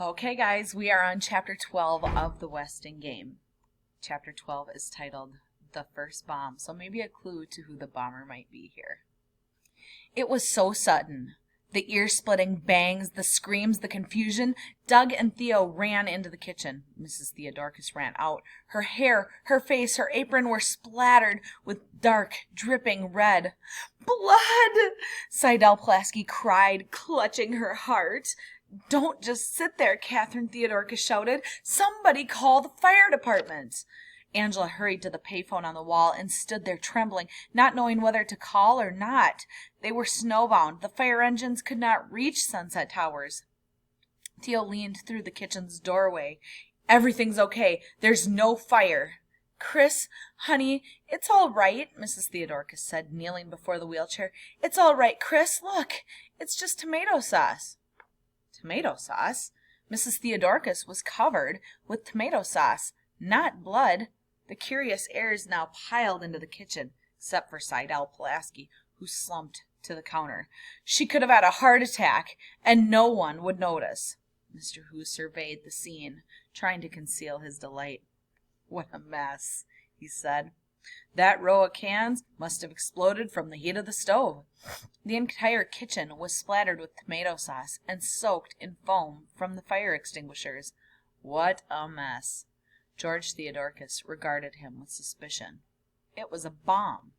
Okay, guys, we are on Chapter 12 of The Westing Game. Chapter 12 is titled The First Bomb, so maybe a clue to who the bomber might be here. It was so sudden. The ear-splitting bangs, the screams, the confusion. Doug and Theo ran into the kitchen. Mrs. Theodorkus ran out. Her hair, her face, her apron were splattered with dark, dripping red. "Blood!" Seidel Pulaski cried, clutching her heart. "Don't just sit there," Catherine Theodorkus shouted. "Somebody call the fire department." Angela hurried to the payphone on the wall and stood there trembling, not knowing whether to call or not. They were snowbound. The fire engines could not reach Sunset Towers. Theo leaned through the kitchen's doorway. "Everything's okay. There's no fire." "Chris, honey, it's all right," Mrs. Theodorkus said, kneeling before the wheelchair. "It's all right, Chris. Look, it's just tomato sauce." Tomato sauce? Mrs. Theodorkus was covered with tomato sauce, not blood. The curious heirs now piled into the kitchen, except for Seidel Pulaski, who slumped to the counter. She could have had a heart attack, and no one would notice. Mr. Hu surveyed the scene, trying to conceal his delight. "What a mess," he said. "That row of cans must have exploded from the heat of the stove." The entire kitchen was splattered with tomato sauce and soaked in foam from the fire extinguishers. What a mess. George Theodorkus regarded him with suspicion. It was a bomb.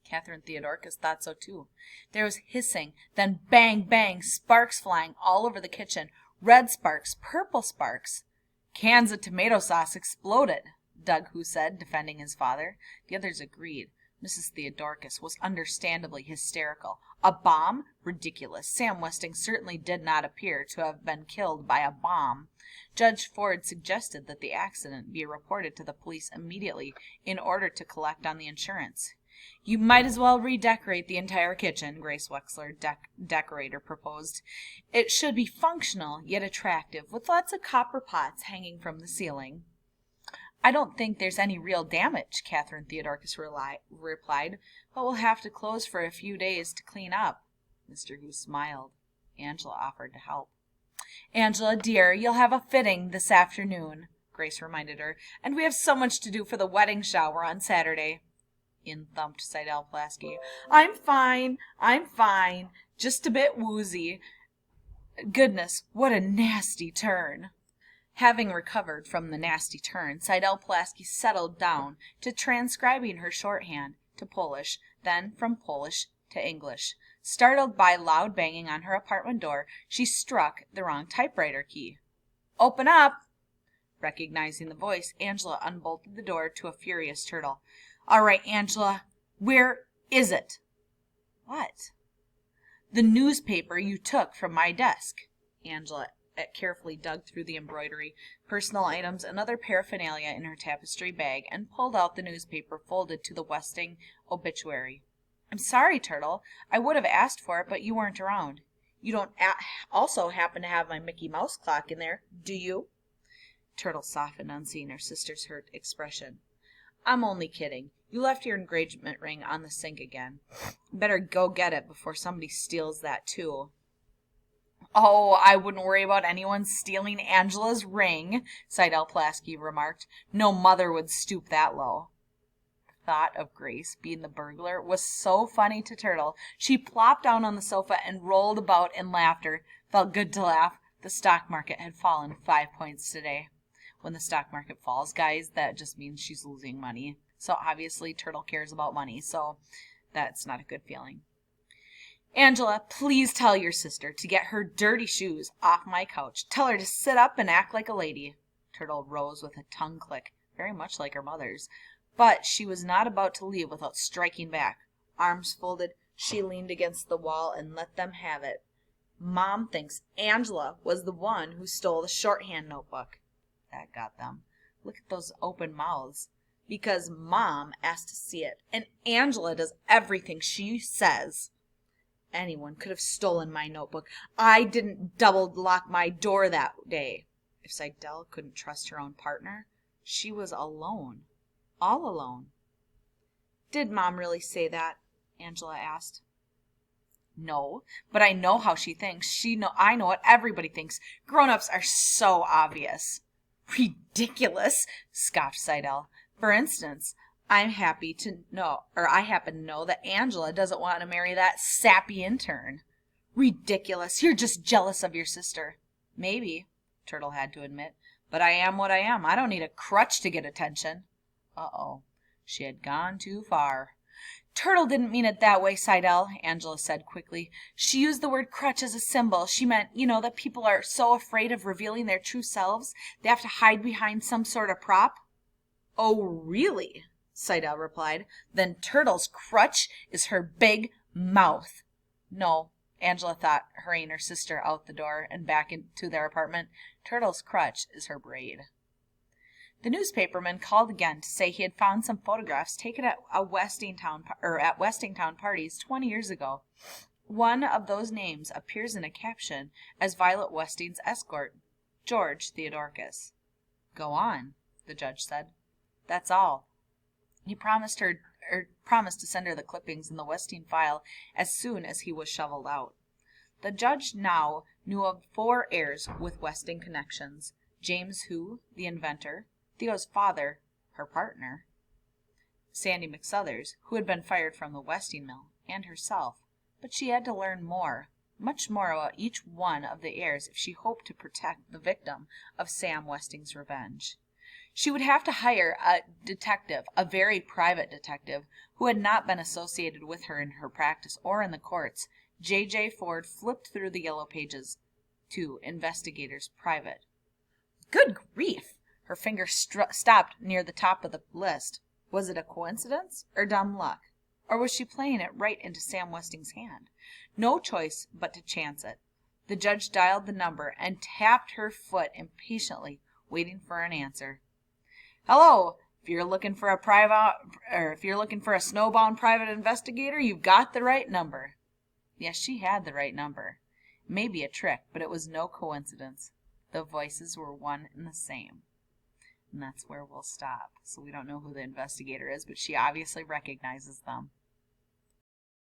Catherine Theodorkus thought so too. There was hissing, then bang, bang, sparks flying all over the kitchen. Red sparks, purple sparks. "Cans of tomato sauce exploded," Doug Hu said, defending his father. The others agreed. Mrs. Theodorkus was understandably hysterical. A bomb? Ridiculous. Sam Westing certainly did not appear to have been killed by a bomb. Judge Ford suggested that the accident be reported to the police immediately in order to collect on the insurance. "You might as well redecorate the entire kitchen," Grace Wexler, decorator, proposed. "It should be functional yet attractive, with lots of copper pots hanging from the ceiling." "I don't think there's any real damage," Catherine Theodorkus replied, "but we'll have to close for a few days to clean up." Mr. Hu smiled. Angela offered to help. "Angela, dear, you'll have a fitting this afternoon," Grace reminded her, "and we have so much to do for the wedding shower on Saturday." In thumped Seidel Pulaski. I'm fine. Just a bit woozy." Goodness, what a nasty turn." Having recovered from the nasty turn, Seidel Pulaski settled down to transcribing her shorthand to Polish, then from Polish to English. Startled by loud banging on her apartment door, she struck the wrong typewriter key. "Open up!" Recognizing the voice, Angela unbolted the door to a furious Turtle. "All right, Angela, where is it?" "What?" "The newspaper you took from my desk." Angela carefully dug through the embroidery, personal items, and other paraphernalia in her tapestry bag and pulled out the newspaper folded to the Westing obituary. "I'm sorry, Turtle. I would have asked for it, but you weren't around. You don't also happen to have my Mickey Mouse clock in there, do you?" Turtle softened on seeing her sister's hurt expression. "I'm only kidding. You left your engagement ring on the sink again. Better go get it before somebody steals that too." "Oh, I wouldn't worry about anyone stealing Angela's ring," Seidel Pulaski remarked. "No mother would stoop that low." The thought of Grace being the burglar was so funny to Turtle. She plopped down on the sofa and rolled about in laughter. Felt good to laugh. The stock market had fallen 5 points today. When the stock market falls, guys, that just means she's losing money. So obviously Turtle cares about money, so that's not a good feeling. "Angela, please tell your sister to get her dirty shoes off my couch. Tell her to sit up and act like a lady." Turtle rose with a tongue click, very much like her mother's, but she was not about to leave without striking back. Arms folded, she leaned against the wall and let them have it. "Mom thinks Angela was the one who stole the shorthand notebook." That got them. Look at those open mouths. "Because Mom asked to see it, and Angela does everything she says." "Anyone could have stolen my notebook. I didn't double lock my door that day." If Seidel couldn't trust her own partner, she was alone. All alone. "Did Mom really say that?" Angela asked. No, but I know how she thinks. I know what everybody thinks. Grown-ups are so obvious. Ridiculous, scoffed Seidel. For instance, I happen to know that Angela doesn't want to marry that sappy intern. Ridiculous. You're just jealous of your sister. Maybe, Turtle had to admit, but I am what I am. I don't need a crutch to get attention. Uh-oh. She had gone too far. Turtle didn't mean it that way, Seidel, Angela said quickly. She used the word crutch as a symbol. She meant, that people are so afraid of revealing their true selves, they have to hide behind some sort of prop. Oh, really? Seidel replied. Then Turtle's crutch is her big mouth. No, Angela thought, hurrying her sister out the door and back into their apartment. Turtle's crutch is her braid. The newspaperman called again to say he had found some photographs taken at Westingtown parties 20 years ago. One of those names appears in a caption as Violet Westing's escort, George Theodoricus. Go on, the judge said. That's all. He promised to send her the clippings in the Westing file as soon as he was shoveled out. The judge now knew of 4 heirs with Westing connections: James Hu, the inventor; Theo's father, her partner; Sandy McSuthers, who had been fired from the Westing mill; and herself. But she had to learn more, much more about each one of the heirs if she hoped to protect the victim of Sam Westing's revenge. She would have to hire a detective, a very private detective, who had not been associated with her in her practice or in the courts. J.J. Ford flipped through the yellow pages to investigators private. Good grief! Her finger stopped near the top of the list. Was it a coincidence or dumb luck? Or was she playing it right into Sam Westing's hand? No choice but to chance it. The judge dialed the number and tapped her foot impatiently, waiting for an answer. Hello. If you're looking for a snowbound private investigator, you've got the right number. Yes, she had the right number. Maybe a trick, but it was no coincidence. The voices were one and the same. And that's where we'll stop. So we don't know who the investigator is, but she obviously recognizes them.